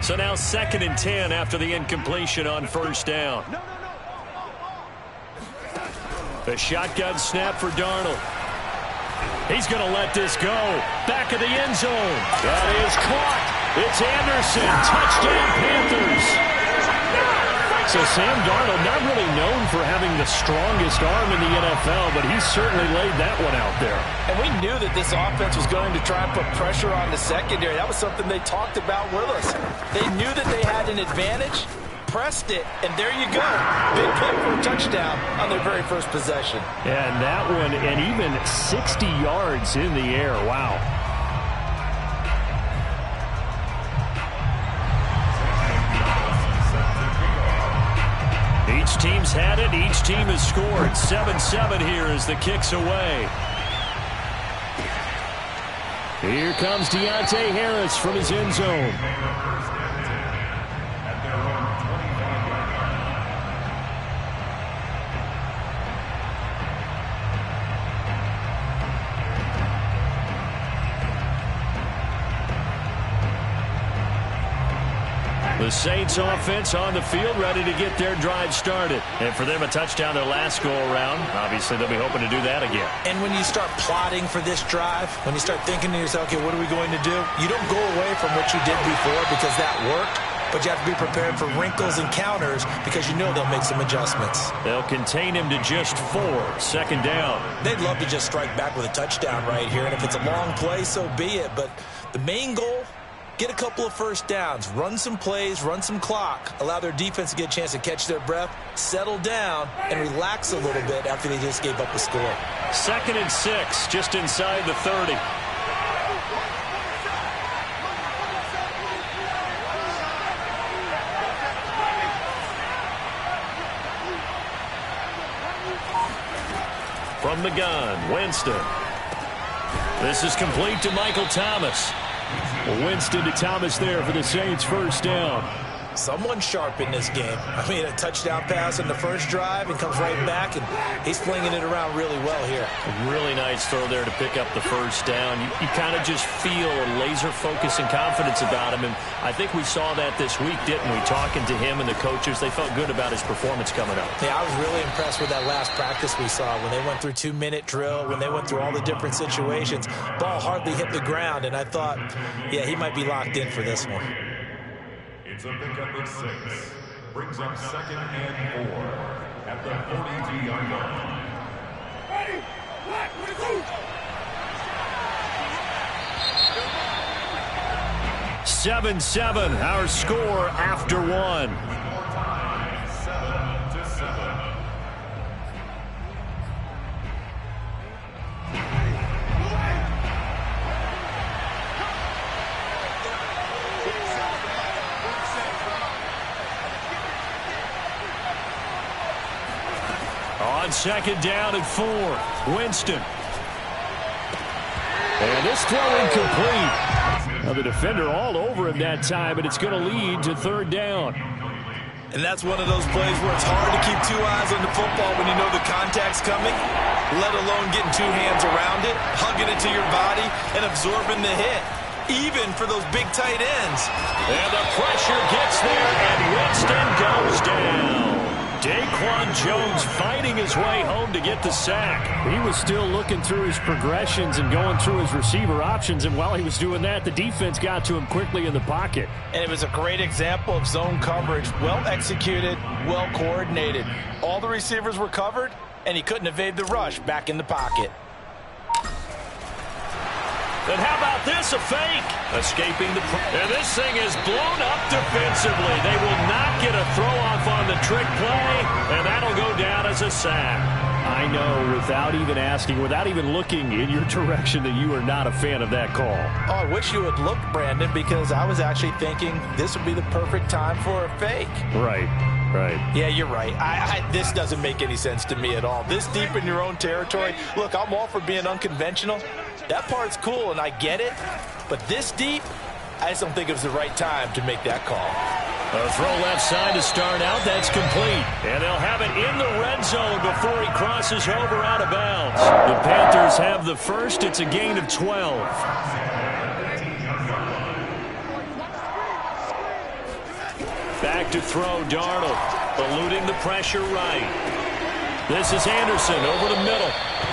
So now 2nd and 10 after the incompletion on first down. The shotgun snap for Darnold. He's going to let this go. Back of the end zone. That is caught. It's Anderson. Touchdown, Panthers. So Sam Darnold, not really known for having the strongest arm in the NFL, but he certainly laid that one out there. And we knew that this offense was going to try and put pressure on the secondary. That was something they talked about with us. They knew that they had an advantage, pressed it, and there you go. Big play for a touchdown on their very first possession. And that one, and even 60 yards in the air. Wow. Each team's had it. Each team has scored. 7-7 here as the kick's away. Here comes Deontay Harris from his end zone. The Saints offense on the field, ready to get their drive started. And for them, a touchdown their last go-around. Obviously, they'll be hoping to do that again. And when you start plotting for this drive, when you start thinking to yourself, okay, what are we going to do? You don't go away from what you did before because that worked. But you have to be prepared for wrinkles and counters because you know they'll make some adjustments. They'll contain him to just 4. 2nd down. They'd love to just strike back with a touchdown right here. And if it's a long play, so be it. But the main goal, get a couple of first downs, run some plays, run some clock, allow their defense to get a chance to catch their breath, settle down, and relax a little bit after they just gave up a score. 2nd and 6, just inside the 30. From the gun, Winston. This is complete to Michael Thomas. Winston to Thomas there for the Saints' first down. Someone sharp in this game. I mean, a touchdown pass in the first drive and comes right back, and he's flinging it around really well here. A really nice throw there to pick up the first down. You kind of just feel a laser focus and confidence about him, and I think we saw that this week, didn't we? Talking to him and the coaches, they felt good about his performance coming up. Yeah, I was really impressed with that last practice we saw when they went through 2-minute drill, when they went through all the different situations. Ball hardly hit the ground, and I thought, yeah, he might be locked in for this one. It's a pickup at 6. Brings up 2nd and 4 at the 42-yard line. Ready? 7-7, our score after 1. On 2nd down and 4, Winston. And this throw incomplete. Now the defender all over him that time, and it's going to lead to 3rd down. And that's one of those plays where it's hard to keep 2 eyes on the football when you know the contact's coming, let alone getting 2 hands around it, hugging it to your body, and absorbing the hit, even for those big tight ends. And the pressure gets there, and Winston goes down. Daquan Jones fighting his way home to get the sack. He was still looking through his progressions and going through his receiver options, and while he was doing that, the defense got to him quickly in the pocket. And it was a great example of zone coverage, well executed, well coordinated. All the receivers were covered, and he couldn't evade the rush back in the pocket. And how about this, a fake? Escaping the... And this thing is blown up defensively. They will not get a throw-off on the trick play, and that'll go down as a sack. I know, without even asking, without even looking in your direction, that you are not a fan of that call. Oh, I wish you would look, Brandon, because I was actually thinking this would be the perfect time for a fake. Right. Yeah, you're right. This doesn't make any sense to me at all. This deep in your own territory, look, I'm all for being unconventional. That part's cool, and I get it. But this deep, I just don't think it was the right time to make that call. A throw left side to start out. That's complete. And they'll have it in the red zone before he crosses over out of bounds. The Panthers have the first. It's a gain of 12. Back to throw, Darnold. Eluding the pressure right. This is Anderson over the middle.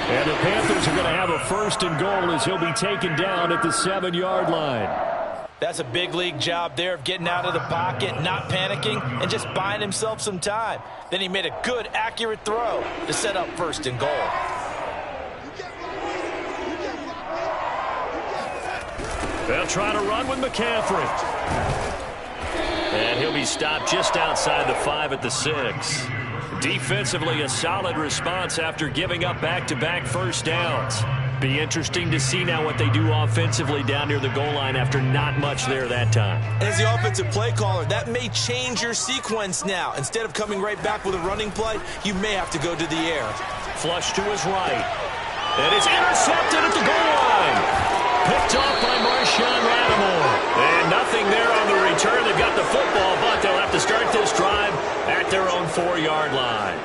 And the Panthers are going to have a 1st and goal as he'll be taken down at the 7-yard line. That's a big league job there of getting out of the pocket, not panicking, and just buying himself some time. Then he made a good, accurate throw to set up 1st and goal. They'll try to run with McCaffrey. And he'll be stopped just outside the 5 at the 6. Defensively, a solid response after giving up back-to-back 1st downs. Be interesting to see now what they do offensively down near the goal line after not much there that time. As the offensive play caller, that may change your sequence now. Instead of coming right back with a running play, you may have to go to the air. Flush to his right. And it's intercepted at the goal line. Picked off by Marshawn Lattimore. And nothing there on the return. They've got the football, but they'll have to start this drive at their own 4-yard line.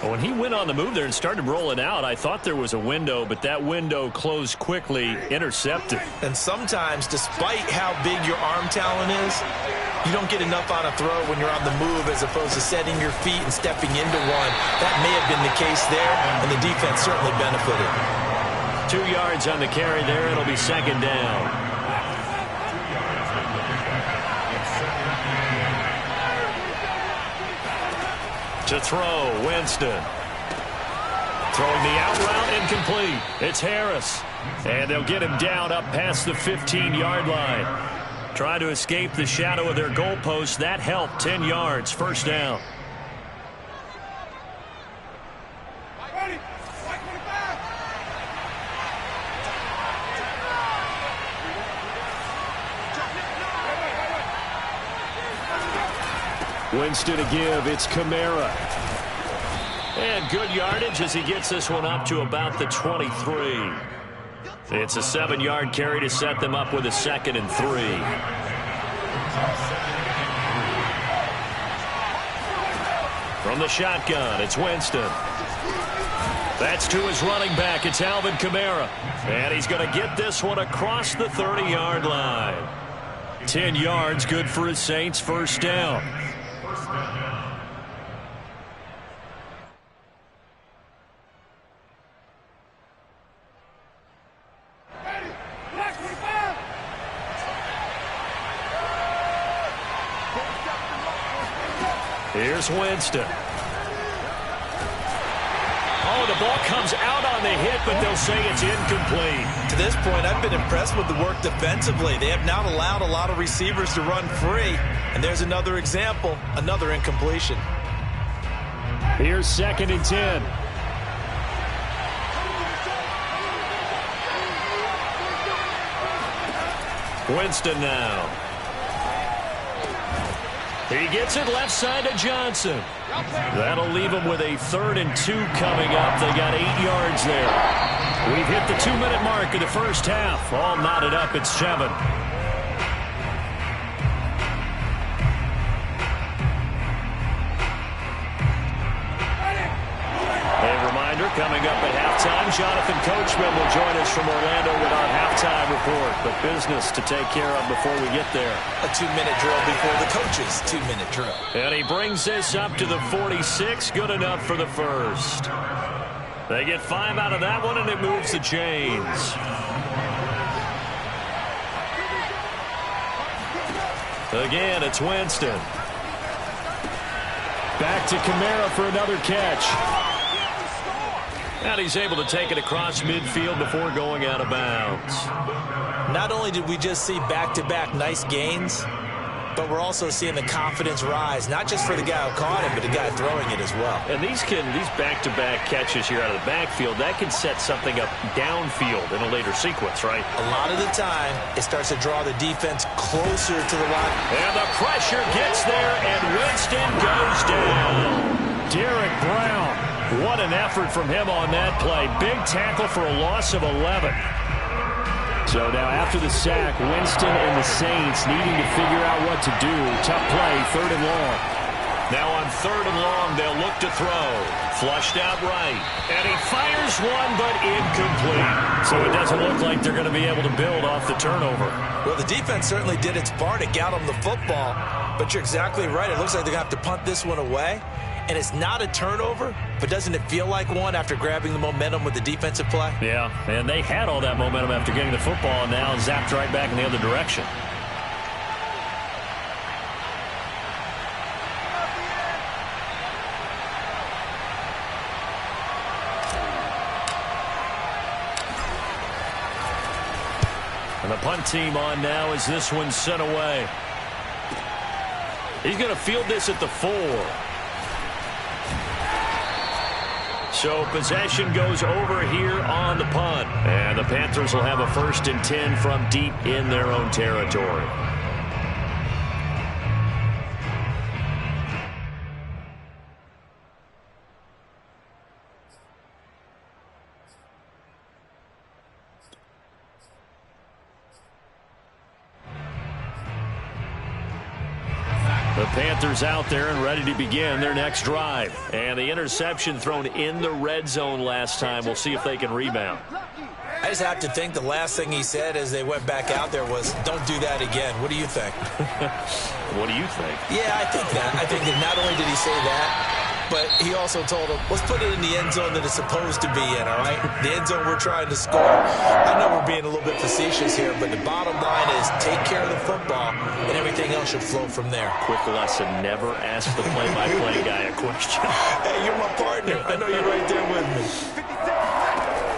When he went on the move there and started rolling out, I thought there was a window, but that window closed quickly, intercepted. And sometimes, despite how big your arm talent is, you don't get enough on a throw when you're on the move as opposed to setting your feet and stepping into one. That may have been the case there, and the defense certainly benefited. 2 yards on the carry there. It'll be 2nd down. To throw, Winston. Throwing the out route, incomplete. It's Harris. And they'll get him down up past the 15-yard line. Trying to escape the shadow of their goalpost. That helped. 10 yards, 1st down. Winston to give. It's Kamara. And good yardage as he gets this one up to about the 23. It's a 7-yard carry to set them up with a 2nd and 3. From the shotgun, it's Winston. That's to his running back. It's Alvin Kamara. And he's going to get this one across the 30-yard line. 10 yards, good for his Saints. 1st down. Here's Winston. Oh, the ball comes out on the hit, but they'll say it's incomplete. To this point, I've been impressed with the work defensively. They have not allowed a lot of receivers to run free. And there's another example, another incompletion. Here's 2nd and 10. Winston now. He gets it left side to Johnson. That'll leave him with a 3rd and 2 coming up. They got 8 yards there. We've hit the 2-minute mark of the 1st half. All knotted up at 7. Coming up at halftime, Jonathan Coachman will join us from Orlando with our halftime report. But business to take care of before we get there. A 2-minute drill before the coach's 2-minute drill. And he brings this up to the 46. Good enough for the 1st. They get 5 out of that one, and it moves the chains. Again, it's Winston. Back to Kamara for another catch. And he's able to take it across midfield before going out of bounds. Not only did we just see back-to-back nice gains, but we're also seeing the confidence rise, not just for the guy who caught it, but the guy throwing it as well. And these back-to-back catches here out of the backfield, that can set something up downfield in a later sequence, right? A lot of the time, it starts to draw the defense closer to the line. And the pressure gets there, and Winston goes down. Derek Brown. What an effort from him on that play. Big tackle for a loss of 11. So now after the sack, Winston and the Saints needing to figure out what to do. Tough play, 3rd and long. Now on 3rd and long, they'll look to throw. Flushed out right. And he fires one, but incomplete. So it doesn't look like they're going to be able to build off the turnover. Well, the defense certainly did its part to get them the football, but you're exactly right. It looks like they're going to have to punt this one away, and it's not a turnover, but doesn't it feel like one after grabbing the momentum with the defensive play? Yeah, and they had all that momentum after getting the football, and now zapped right back in the other direction. And the punt team on now as this one's sent away. He's going to field this at the 4. So possession goes over here on the punt. And the Panthers will have a 1st and 10 from deep in their own territory. The Panthers out there and ready to begin their next drive. And the interception thrown in the red zone last time. We'll see if they can rebound. I just have to think the last thing he said as they went back out there was, don't do that again. What do you think? What do you think? Yeah, I think that. I think that not only did he say that, but he also told him, let's put it in the end zone that it's supposed to be in, all right? The end zone we're trying to score. I know we're being a little bit facetious here, but the bottom line is take care of the football, and everything else should flow from there. Quick lesson, never ask the play-by-play guy a question. Hey, you're my partner. I know you're right there with me.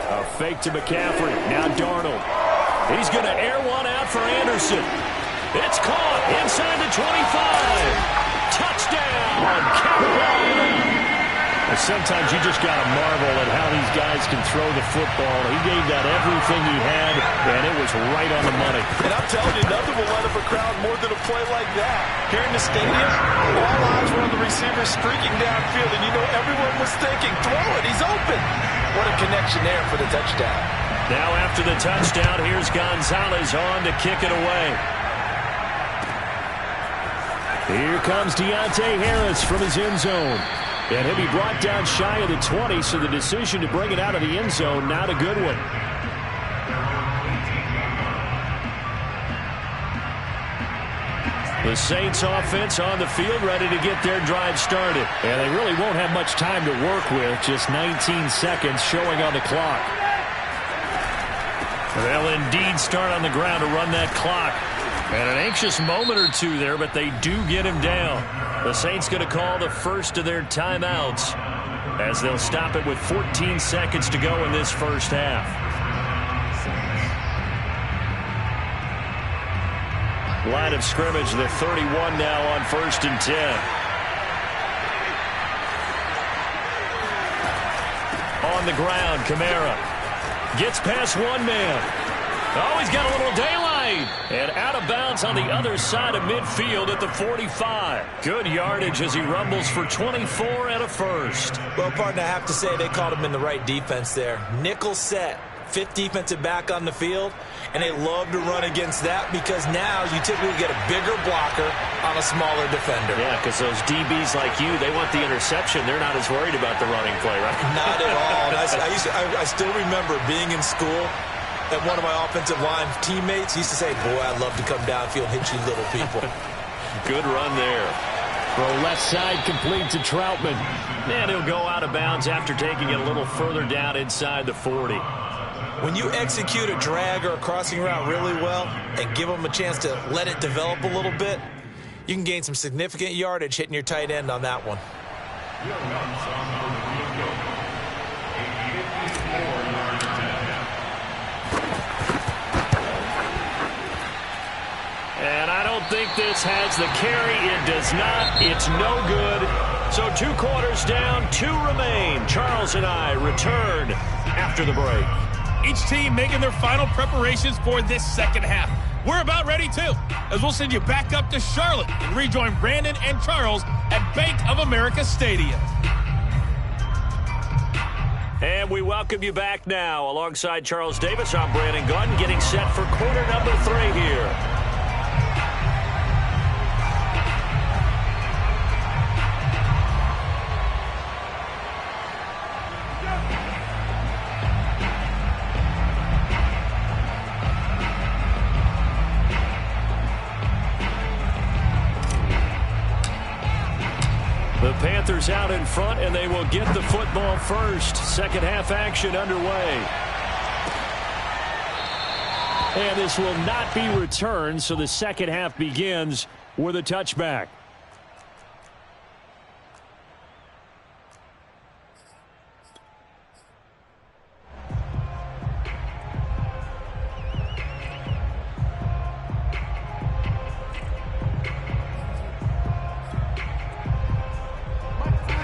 A fake to McCaffrey. Now Darnold. He's going to air one out for Anderson. It's caught inside the 25. Touchdown, Carolina. Sometimes you just got to marvel at how these guys can throw the football. He gave that everything he had, and it was right on the money. And I'm telling you, nothing will light up a crowd more than a play like that. Here in the stadium, all eyes were on the receiver streaking downfield, and you know everyone was thinking, throw it, he's open. What a connection there for the touchdown. Now after the touchdown, here's Gonzalez on to kick it away. Here comes Deontay Harris from his end zone. And he'll be brought down shy of the 20, so the decision to bring it out of the end zone, not a good one. The Saints offense on the field, ready to get their drive started. And they really won't have much time to work with, just 19 seconds showing on the clock. They'll indeed start on the ground to run that clock. And an anxious moment or two there, but they do get him down. The Saints going to call the first of their timeouts as they'll stop it with 14 seconds to go in this first half. Line of scrimmage, the 31 now on 1st and 10. On the ground, Kamara gets past one man. Oh, he's got a little daylight. And out of bounds on the other side of midfield at the 45. Good yardage as he rumbles for 24 and a first. Well, partner, I have to say they called him in the right defense there. Nickel set, 5th defensive back on the field, and they love to run against that because now you typically get a bigger blocker on a smaller defender. Yeah, because those DBs like you, they want the interception. They're not as worried about the running play, right? Not at all. I still remember being in school, and one of my offensive line teammates used to say, boy, I'd love to come downfield and hit you little people. Good run there. Throw left side complete to Troutman. And he'll go out of bounds after taking it a little further down inside the 40. When you execute a drag or a crossing route really well and give them a chance to let it develop a little bit, you can gain some significant yardage hitting your tight end on that one. And I don't think this has the carry. It does not. It's no good. So 2 quarters down, 2 remain. Charles and I return after the break. Each team making their final preparations for this second half. We're about ready, too, as we'll send you back up to Charlotte and rejoin Brandon and Charles at Bank of America Stadium. And we welcome you back now. Alongside Charles Davis, I'm Brandon Gunn, getting set for quarter number 3 here. Panthers out in front, and they will get the football first. Second half action underway. And this will not be returned, so the second half begins with a touchback.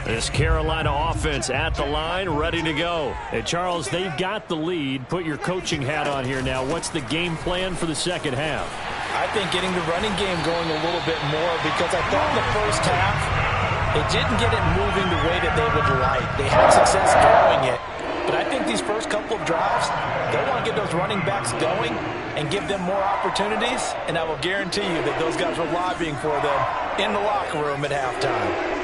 This Carolina offense at the line, ready to go. Hey, Charles, they've got the lead. Put your coaching hat on here now. What's the game plan for the second half? I think getting the running game going a little bit more, because I thought in the first half they didn't get it moving the way that they would like. They had success throwing it, but I think these first couple of drives, they want to get those running backs going and give them more opportunities, and I will guarantee you that those guys were lobbying for them in the locker room at halftime.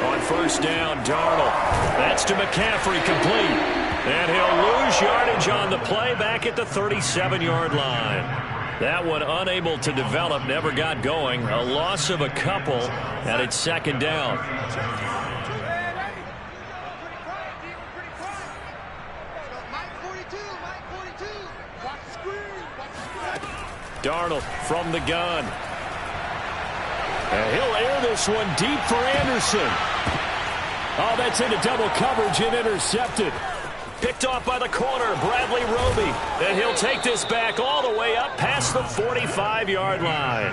On first down, Darnold. That's to McCaffrey, complete. And he'll lose yardage on the play back at the 37-yard line. That one unable to develop, never got going. A loss of a couple, and it's second down. Darnold from the gun. And he'll air this one deep for Anderson. Oh, that's into double coverage and intercepted. Picked off by the corner, Bradley Roby. And he'll take this back all the way up past the 45-yard line.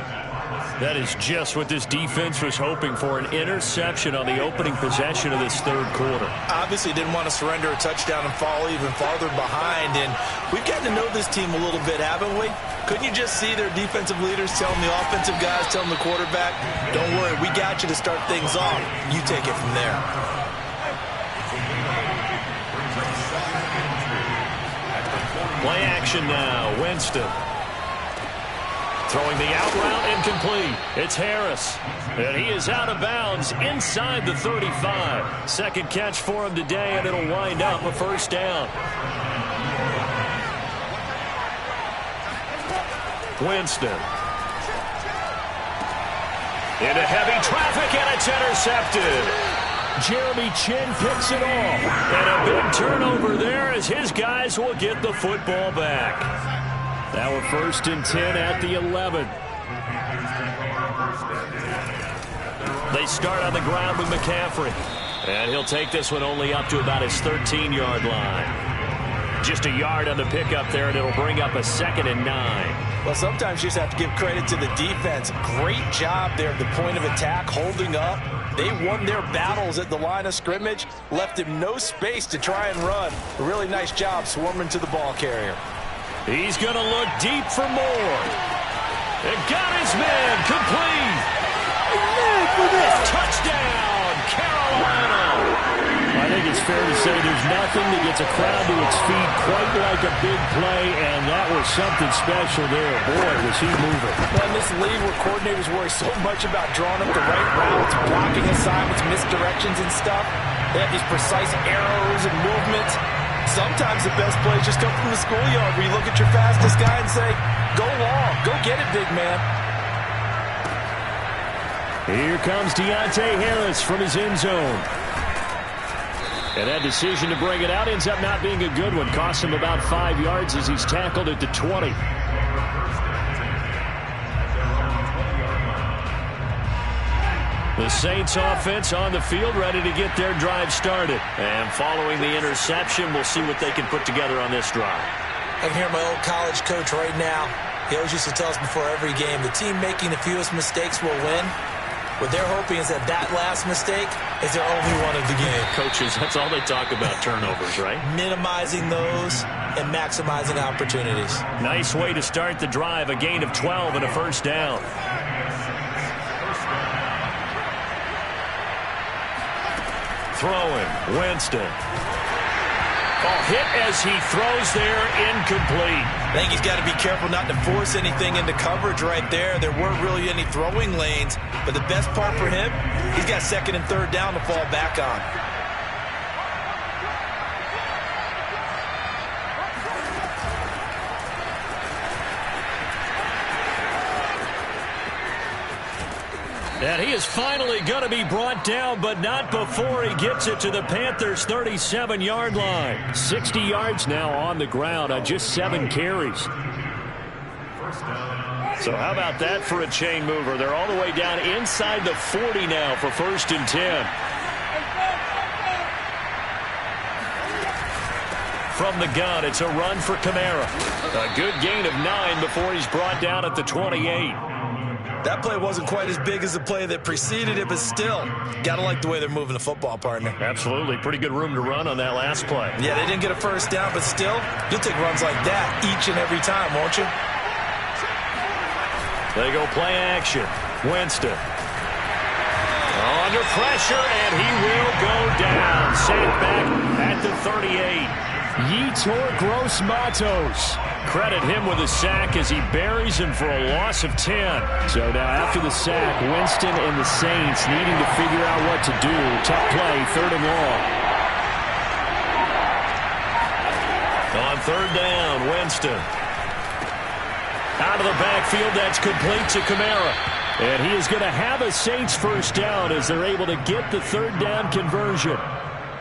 That is just what this defense was hoping for, an interception on the opening possession of this third quarter. Obviously didn't want to surrender a touchdown and fall even farther behind. And we've gotten to know this team a little bit, haven't we? Couldn't you just see their defensive leaders telling the offensive guys, telling the quarterback, don't worry, we got you to start things off. You take it from there. Play action now, Winston. Throwing the out route, incomplete. It's Harris. And he is out of bounds inside the 35. Second catch for him today, and it'll wind up a first down. Winston. Into heavy traffic, and it's intercepted. Jeremy Chin picks it off. And a big turnover there as his guys will get the football back. Now we're first and 10 at the 11. They start on the ground with McCaffrey. And he'll take this one only up to about his 13-yard line. Just a yard on the pickup there, and it'll bring up a 2nd and 9. Well, sometimes you just have to give credit to the defense. Great job there at the point of attack, holding up. They won their battles at the line of scrimmage, left him no space to try and run. A really nice job swarming to the ball carrier. He's going to look deep for more. And got his man complete. For this touchdown, Carolina. I think it's fair to say there's nothing that gets a crowd to its feet quite like a big play, and that was something special there. Boy, was he moving. Well, in this league where coordinators worry so much about drawing up the right routes, blocking assignments, misdirections and stuff, they have these precise arrows and movements. Sometimes the best plays just come from the schoolyard where you look at your fastest guy and say, go long, go get it, big man. Here comes Deontay Harris from his end zone. And that decision to bring it out ends up not being a good one. Costs him about 5 yards as he's tackled at the 20. The Saints offense on the field, ready to get their drive started. And following the interception, we'll see what they can put together on this drive. I can hear my old college coach right now. He always used to tell us before every game, the team making the fewest mistakes will win. What they're hoping is that last mistake is their only one of the game. Coaches, that's all they talk about, turnovers, right? Minimizing those and maximizing opportunities. Nice way to start the drive, a gain of 12 and a first down. Throwing, Winston. Hit as he throws there, incomplete. I think he's got to be careful not to force anything into coverage right there. There weren't really any throwing lanes, but the best part for him, he's got 2nd and 3rd down to fall back on. And he is finally going to be brought down, but not before he gets it to the Panthers' 37-yard line. 60 yards now on the ground on just 7 carries. So how about that for a chain mover? They're all the way down inside the 40 now for 1st and 10. From the gun, it's a run for Kamara. A good gain of 9 before he's brought down at the 28. That play wasn't quite as big as the play that preceded it, but still, got to like the way they're moving the football, partner. Absolutely. Pretty good room to run on that last play. Yeah, they didn't get a first down, but still, you'll take runs like that each and every time, won't you? They go play action. Winston. Under pressure, and he will go down. Sacked back at the 38. Yetur Gross-Matos. Credit him with a sack as he buries him for a loss of 10. So now after the sack, Winston and the Saints needing to figure out what to do. Tough play, 3rd and long. On 3rd down, Winston. Out of the backfield, that's complete to Kamara. And he is going to have a Saints first down as they're able to get the 3rd down conversion.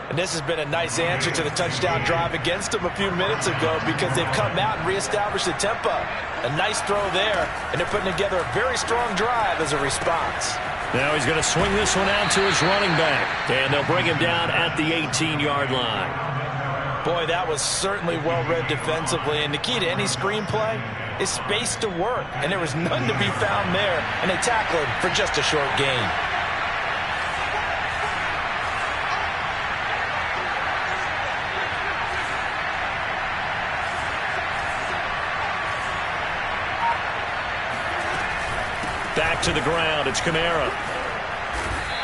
And this has been a nice answer to the touchdown drive against them a few minutes ago because they've come out and reestablished the tempo. A nice throw there, and they're putting together a very strong drive as a response. Now he's going to swing this one out to his running back, and they'll bring him down at the 18-yard line. Boy, that was certainly well-read defensively, and the key to any screenplay is space to work, and there was none to be found there, and they tackled for just a short gain. Back to the ground, it's Kamara.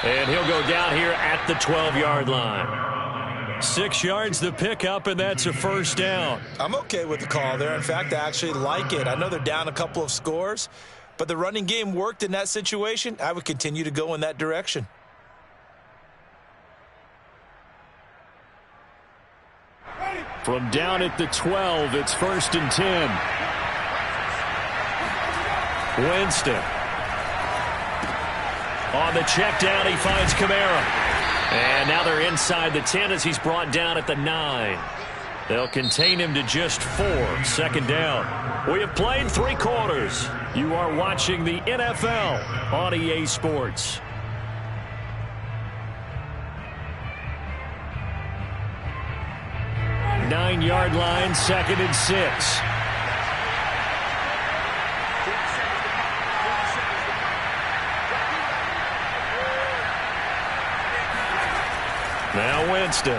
And he'll go down here at the 12-yard line. 6 yards the pickup, and that's a first down. I'm okay with the call there. In fact, I actually like it. I know they're down a couple of scores, but the running game worked in that situation. I would continue to go in that direction. From down at the 12, it's 1st and 10. Winston. On the check down, he finds Kamara. And now they're inside the 10 as he's brought down at the 9. They'll contain him to just 4. 2nd down. We have played 3 quarters. You are watching the NFL on EA Sports. Nine-yard line, 2nd and 6. Now Winston.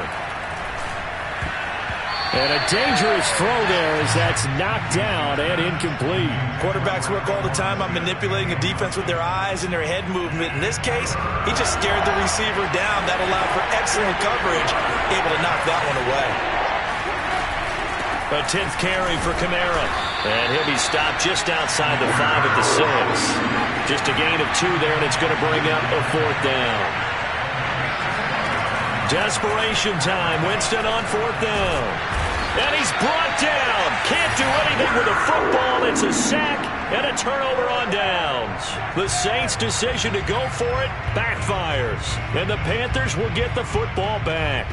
And a dangerous throw there as that's knocked down and incomplete. Quarterbacks work all the time on manipulating a defense with their eyes and their head movement. In this case, he just stared the receiver down. That allowed for excellent coverage, able to knock that one away. A 10th carry for Kamara. And he'll be stopped just outside the 5 at the 6. Just a gain of 2 there, and it's going to bring up a 4th down. Desperation time. Winston on 4th down. And he's brought down. Can't do anything with a football. It's a sack and a turnover on downs. The Saints' decision to go for it backfires. And the Panthers will get the football back.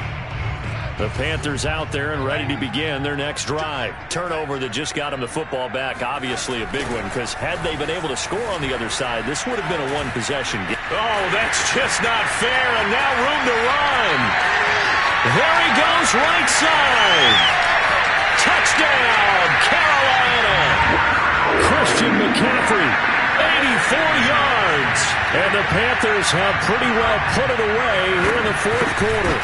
The Panthers out there and ready to begin their next drive. Turnover that just got them the football back. Obviously a big one, because had they been able to score on the other side, this would have been a one-possession game. Oh, that's just not fair, and now room to run. There he goes, right side. Touchdown, Carolina. Christian McCaffrey, 84 yards. And the Panthers have pretty well put it away here in the 4th quarter.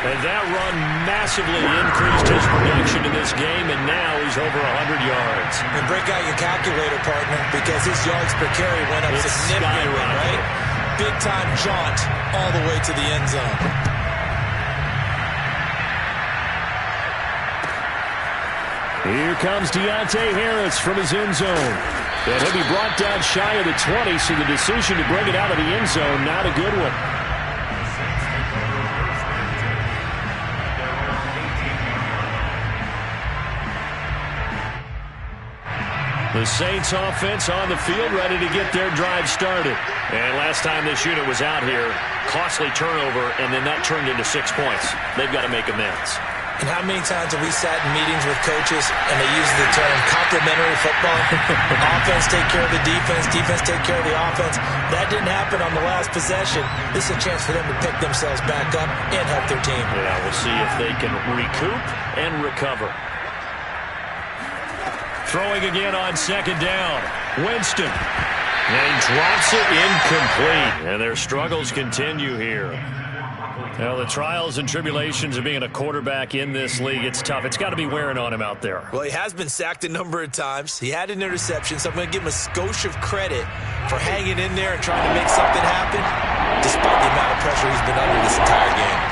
And that run massively increased his production in this game, and now he's over 100 yards. And break out your calculator, partner, because his yards per carry went up significantly, right? Big-time jaunt all the way to the end zone. Here comes Deontay Harris from his end zone. And he'll be brought down shy of the 20, so the decision to bring it out of the end zone, not a good one. The Saints offense on the field, ready to get their drive started. And last time this unit was out here, costly turnover, and then that turned into 6 points. They've got to make amends. And how many times have we sat in meetings with coaches and they use the term complementary football? Offense take care of the defense, defense take care of the offense. That didn't happen on the last possession. This is a chance for them to pick themselves back up and help their team. Yeah, we'll see if they can recoup and recover. Throwing again on second down. Winston. And he drops it incomplete. And their struggles continue here. Well, the trials and tribulations of being a quarterback in this league, it's tough. It's got to be wearing on him out there. Well, he has been sacked a number of times. He had an interception, so I'm going to give him a skosh of credit for hanging in there and trying to make something happen, despite the amount of pressure he's been under this entire game.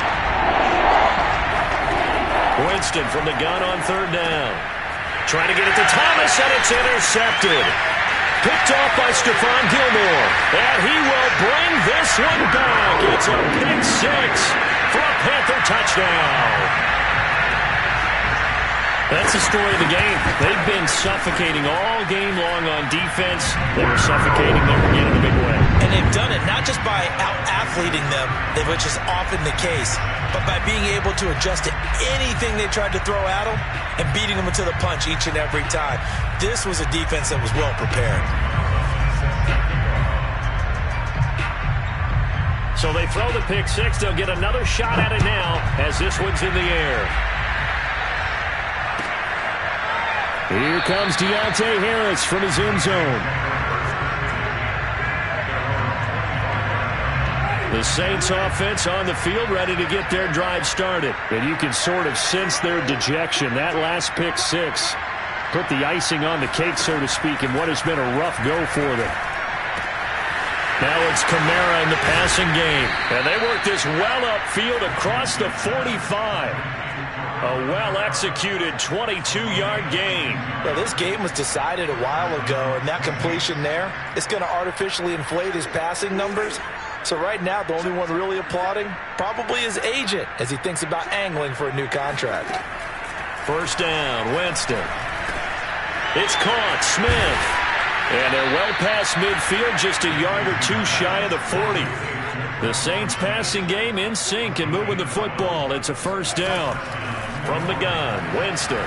Winston from the gun on third down. Trying to get it to Thomas, and it's intercepted. Picked off by Stephon Gilmore. And he will bring this one back. It's a pick six for a Panther touchdown. That's the story of the game. They've been suffocating all game long on defense. They were suffocating them again in a big way. And they've done it not just by out-athleting them, which is often the case, but by being able to adjust to anything they tried to throw at them and beating them to the punch each and every time. This was a defense that was well prepared. So they throw the pick six. They'll get another shot at it now as this one's in the air. Here comes Deontay Harris from his end zone. The Saints offense on the field ready to get their drive started. And you can sort of sense their dejection. That last pick six put the icing on the cake, so to speak, in what has been a rough go for them. Now it's Kamara in the passing game. And they work this well upfield across the 45. A well-executed 22-yard gain. Well, this game was decided a while ago, and that completion there is going to artificially inflate his passing numbers. So right now, the only one really applauding probably his agent as he thinks about angling for a new contract. First down, Winston. It's caught, Smith. And they're well past midfield, just a yard or two shy of the 40. The Saints passing game in sync and moving the football. It's a first down. From the gun, Winston.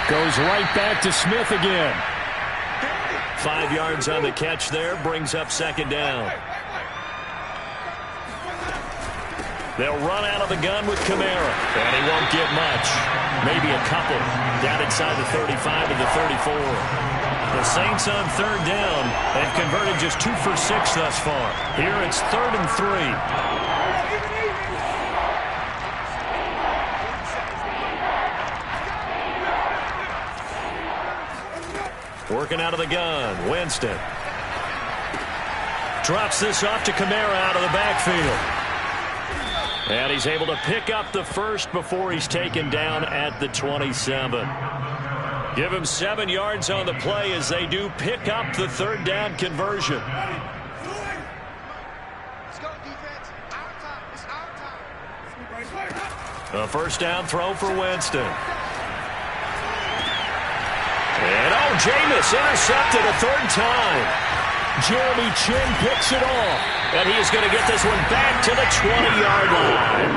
Goes right back to Smith again. 5 yards on the catch there, brings up second down. They'll run out of the gun with Kamara, and he won't get much. Maybe a couple down inside the 35 to the 34. The Saints on third down have converted just 2 for 6 thus far. Here it's 3rd and 3. Working out of the gun, Winston. Drops this off to Kamara out of the backfield. And he's able to pick up the first before he's taken down at the 27. Give him 7 yards on the play as they do pick up the third down conversion. A first down throw for Winston. And Jameis intercepted a third time. Jeremy Chin picks it off. And he is going to get this one back to the 20-yard line.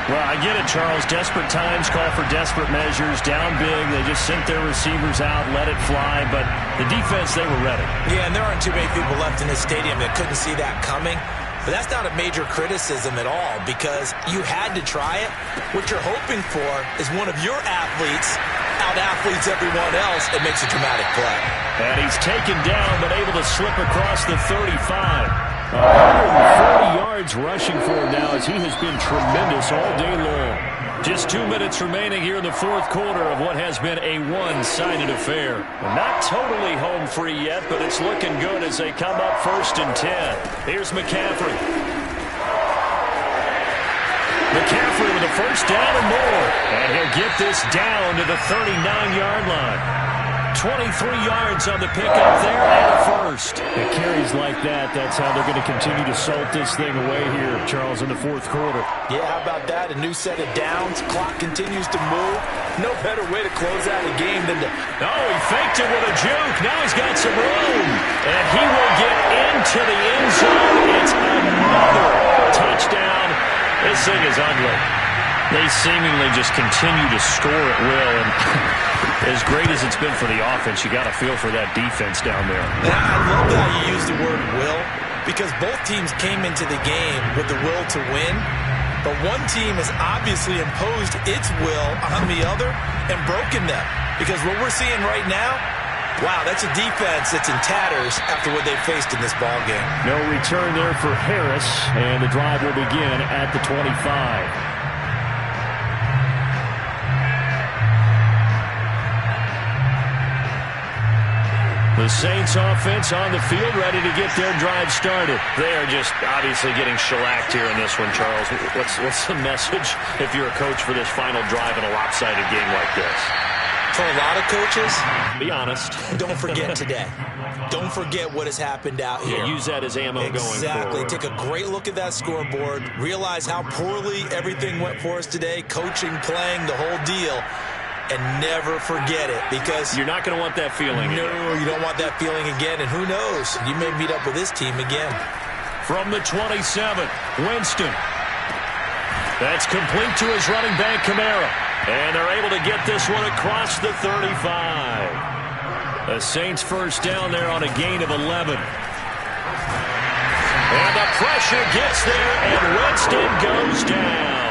Well, I get it, Charles. Desperate times call for desperate measures. Down big, they just sent their receivers out, let it fly. But the defense, they were ready. Yeah, and there aren't too many people left in this stadium that couldn't see that coming. But that's not a major criticism at all because you had to try it. What you're hoping for is one of your athletes out-athletes everyone else and makes a dramatic play. And he's taken down but able to slip across the 35. 140 yards rushing for him now as he has been tremendous all day long. Just 2 minutes remaining here in the fourth quarter of what has been a one-sided affair. Not totally home free yet, but it's looking good as they come up 1st and 10. Here's McCaffrey. McCaffrey with a first down and more. And he'll get this down to the 39-yard line. 23 yards on the pickup there and a first. It carries like that. That's how they're going to continue to salt this thing away here, Charles, in the fourth quarter. Yeah, how about that? A new set of downs. Clock continues to move. No better way to close out a game than to... Oh, he faked it with a juke. Now he's got some room. And he will get into the end zone. It's another touchdown. This thing is ugly. They seemingly just continue to score at will. And as great as it's been for the offense, you got to feel for that defense down there. And I love how you use the word will, because both teams came into the game with the will to win. But one team has obviously imposed its will on the other and broken them. Because what we're seeing right now, wow, that's a defense that's in tatters after what they faced in this ballgame. No return there for Harris, and the drive will begin at the 25. The Saints offense on the field, ready to get their drive started. They are just obviously getting shellacked here in this one, Charles. What's the message if you're a coach for this final drive in a lopsided game like this? For a lot of coaches, be honest. Don't forget today. Don't forget what has happened out here. Yeah, use that as ammo going forward. Exactly. Take a great look at that scoreboard. Realize how poorly everything went for us today. Coaching, playing, the whole deal. And never forget it, because you're not going to want that feeling again. No, you don't want that feeling again. And who knows? You may meet up with this team again. From the 27, Winston. That's complete to his running back, Kamara. And they're able to get this one across the 35. The Saints first down there on a gain of 11. And the pressure gets there, and Winston goes down.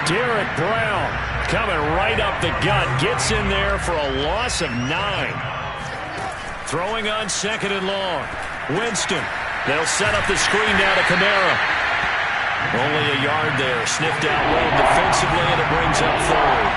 Derek Brown coming right up the gut, gets in there for a loss of 9. Throwing on second and long. Winston. They'll set up the screen now to Kamara. Only a yard there. Sniffed out well defensively, and it brings up third.